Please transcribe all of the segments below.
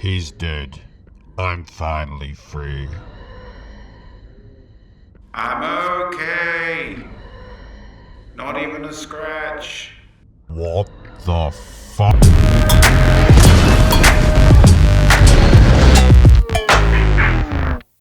He's dead. I'm finally free. I'm okay. Not even a scratch. What the fuck?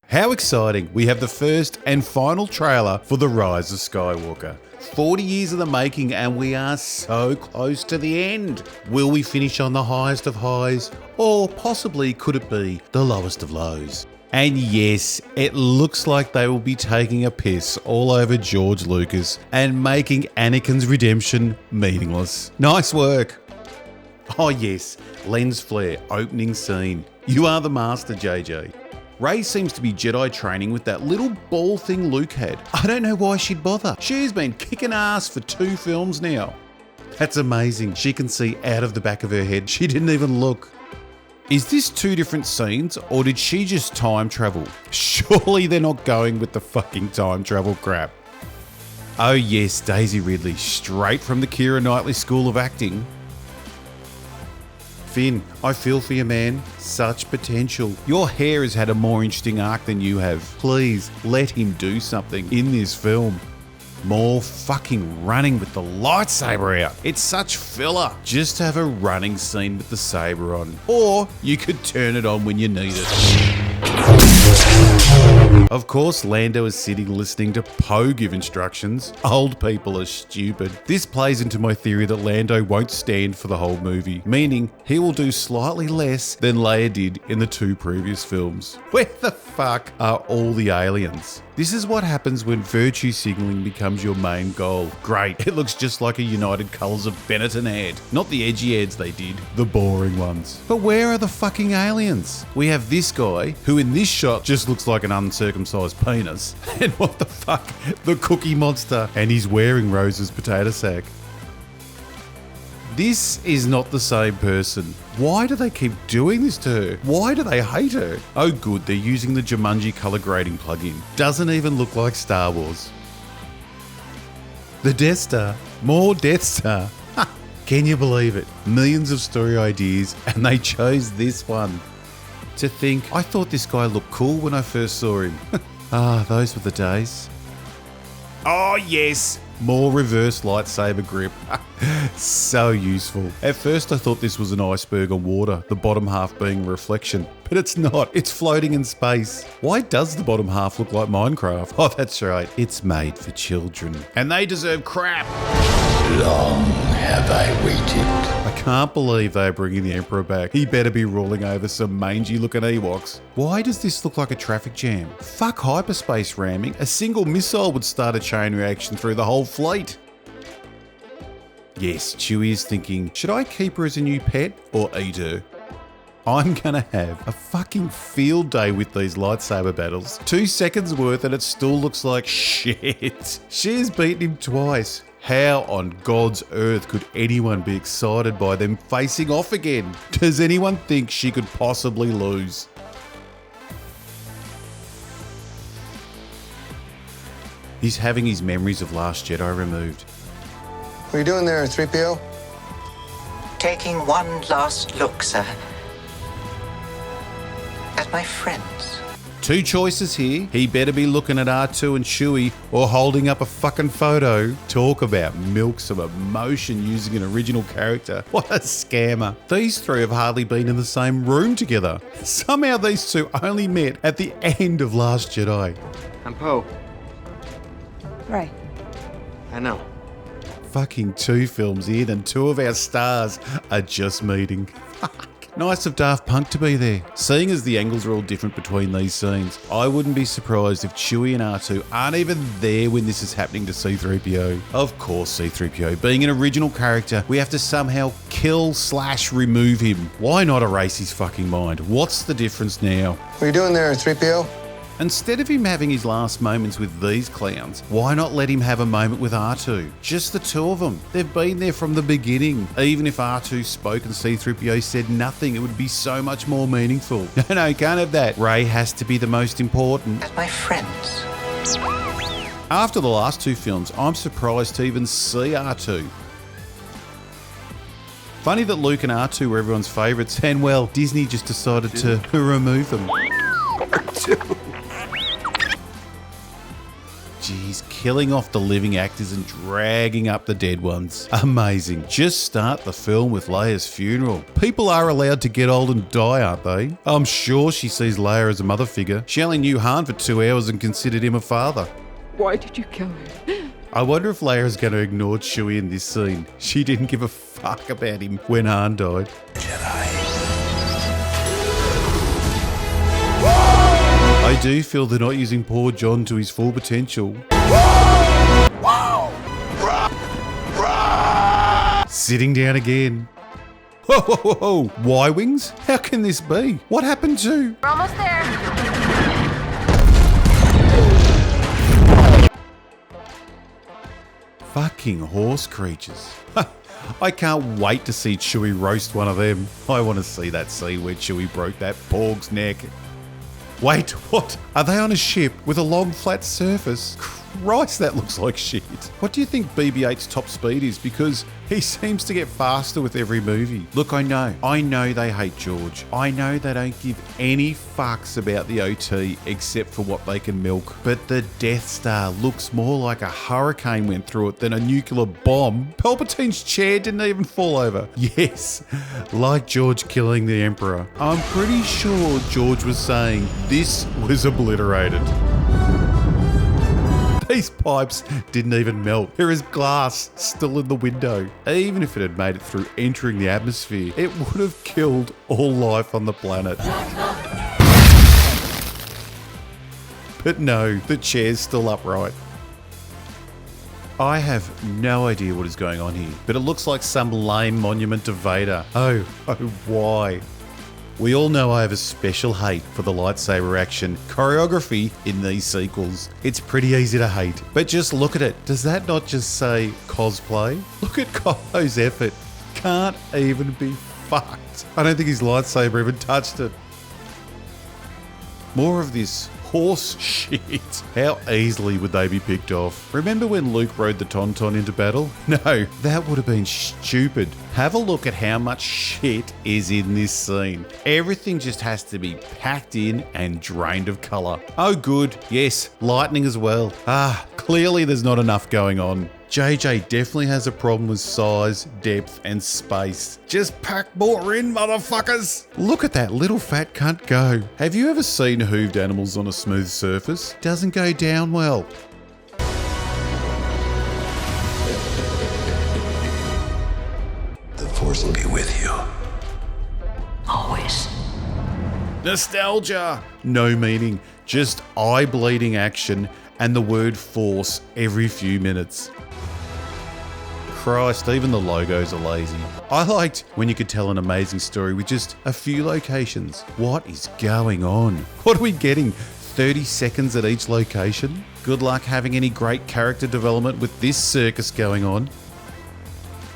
How exciting! We have the first and final trailer for The Rise of Skywalker. 40 years in the making and we are so close to the end. Will we finish on the highest of highs? Or possibly could it be the lowest of lows? And yes, it looks like they will be taking a piss all over George Lucas and making Anakin's redemption meaningless. Nice work! Oh yes, lens flare, opening scene. You are the master, JJ. Rey seems to be Jedi training with that little ball thing Luke had. I don't know why she'd bother. She's been kicking ass for 2 films now. That's amazing. She can see out of the back of her head. She didn't even look. Is this 2 different scenes or did she just time travel? Surely they're not going with the fucking time travel crap. Oh yes, Daisy Ridley, straight from the Keira Knightley School of Acting. Finn, I feel for you, man. Such potential. Your hair has had a more interesting arc than you have. Please, let him do something in this film. More fucking running with the lightsaber out. It's such filler. Just have a running scene with the saber on. Or you could turn it on when you need it. Of course, Lando is sitting listening to Poe give instructions. Old people are stupid. This plays into my theory that Lando won't stand for the whole movie, meaning he will do slightly less than Leia did in the 2 previous films. Where the fuck are all the aliens? This is what happens when virtue signaling becomes your main goal. Great, it looks just like a United Colours of Benetton ad. Not the edgy ads they did, the boring ones. But where are the fucking aliens? We have this guy, who in this shot just looks like an uncircumcised penis. And what the fuck? The Cookie Monster. And he's wearing Rose's potato sack. This is not the same person. Why do they keep doing this to her? Why do they hate her? Oh good, they're using the Jumanji color grading plugin. Doesn't even look like Star Wars. The Death Star. More Death Star. Can you believe it? Millions of story ideas and they chose this one. To think, I thought this guy looked cool when I first saw him. Those were the days. Oh yes! More reverse lightsaber grip. So useful. At first I thought this was an iceberg on water, the bottom half being a reflection. But it's not. It's floating in space. Why does the bottom half look like Minecraft? Oh, that's right. It's made for children. And they deserve crap. Long have I waited. I can't believe they're bringing the Emperor back. He better be rolling over some mangy-looking Ewoks. Why does this look like a traffic jam? Fuck hyperspace ramming. A single missile would start a chain reaction through the whole fleet. Yes, Chewie is thinking, should I keep her as a new pet or eat her? I'm gonna have a fucking field day with these lightsaber battles. 2 seconds worth and it still looks like shit. She's beaten him twice. How on God's earth could anyone be excited by them facing off again? Does anyone think she could possibly lose? He's having his memories of Last Jedi removed. What are you doing there, 3PO? Taking one last look, sir. At my friends. 2 choices here. He better be looking at R2 and Chewie or holding up a fucking photo. Talk about milk some emotion using an original character. What a scammer. These 3 have hardly been in the same room together. Somehow these 2 only met at the end of Last Jedi. I'm Poe. Right. I know. Fucking 2 films in and 2 of our stars are just meeting. Nice of Daft Punk to be there. Seeing as the angles are all different between these scenes, I wouldn't be surprised if Chewie and R2 aren't even there when this is happening to C-3PO. Of course, C-3PO, being an original character, we have to somehow kill/remove him. Why not erase his fucking mind? What's the difference now? What are you doing there, 3PO? Instead of him having his last moments with these clowns, why not let him have a moment with R2? Just the 2 of them. They've been there from the beginning. Even if R2 spoke and C-3PO said nothing, it would be so much more meaningful. No, can't have that. Rey has to be the most important. As my friends. After the last 2 films, I'm surprised to even see R2. Funny that Luke and R2 were everyone's favourites, and well, Disney just decided to remove them. Jeez, killing off the living actors and dragging up the dead ones. Amazing. Just start the film with Leia's funeral. People are allowed to get old and die, aren't they? I'm sure she sees Leia as a mother figure. She only knew Han for 2 hours and considered him a father. Why did you kill him? I wonder if Leia's going to ignore Chewie in this scene. She didn't give a fuck about him when Han died. I do feel they're not using poor John to his full potential. Sitting down again. Whoa, whoa, whoa, whoa. Y-Wings? How can this be? What happened to... We're almost there. Fucking horse creatures. I can't wait to see Chewie roast one of them. I want to see that scene where Chewie broke that porg's neck. Wait, what? Are they on a ship with a long flat surface? Christ, that looks like shit. What do you think BB-8's top speed is? Because he seems to get faster with every movie. Look, I know they hate George. I know they don't give any fucks about the OT except for what they can milk. But the Death Star looks more like a hurricane went through it than a nuclear bomb. Palpatine's chair didn't even fall over. Yes, like George killing the Emperor. I'm pretty sure George was saying this was obliterated. These pipes didn't even melt. There is glass still in the window. Even if it had made it through entering the atmosphere, it would have killed all life on the planet. But no, the chair's still upright. I have no idea what is going on here, but it looks like some lame monument to Vader. Oh, why? We all know I have a special hate for the lightsaber action choreography in these sequels. It's pretty easy to hate, but just look at it. Does that not just say cosplay? Look at Kylo's effort. Can't even be fucked. I don't think his lightsaber even touched it. More of this horse shit. How easily would they be picked off? Remember when Luke rode the Tauntaun into battle? No, that would have been stupid. Have a look at how much shit is in this scene. Everything just has to be packed in and drained of colour. Oh good, yes, lightning as well. Clearly there's not enough going on. JJ definitely has a problem with size, depth, and space. Just pack more in, motherfuckers! Look at that little fat cunt go. Have you ever seen hooved animals on a smooth surface? Doesn't go down well. The Force will be with you. Always. Nostalgia! No meaning, just eye-bleeding action and the word force every few minutes. Christ, even the logos are lazy. I liked when you could tell an amazing story with just a few locations. What is going on? What are we getting? 30 seconds at each location? Good luck having any great character development with this circus going on.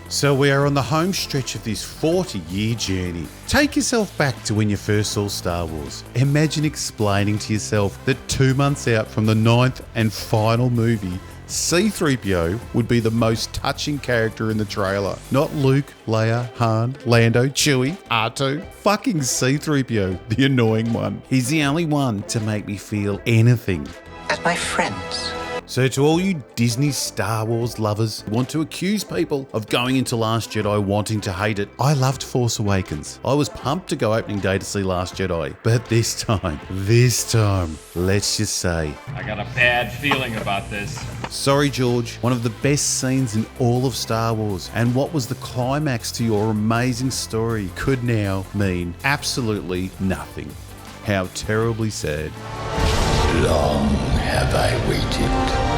So we are on the home stretch of this 40-year journey. Take yourself back to when you first saw Star Wars. Imagine explaining to yourself that 2 months out from the 9th and final movie, C-3PO would be the most touching character in the trailer. Not Luke, Leia, Han, Lando, Chewie, R2. Fucking C-3PO, the annoying one. He's the only one to make me feel anything. As my friends. So to all you Disney Star Wars lovers who want to accuse people of going into Last Jedi wanting to hate it, I loved Force Awakens. I was pumped to go opening day to see Last Jedi. But this time, let's just say, I got a bad feeling about this. sorry George, one of the best scenes in all of Star Wars and what was the climax to your amazing story could now mean absolutely nothing. How terribly sad. Long have I waited.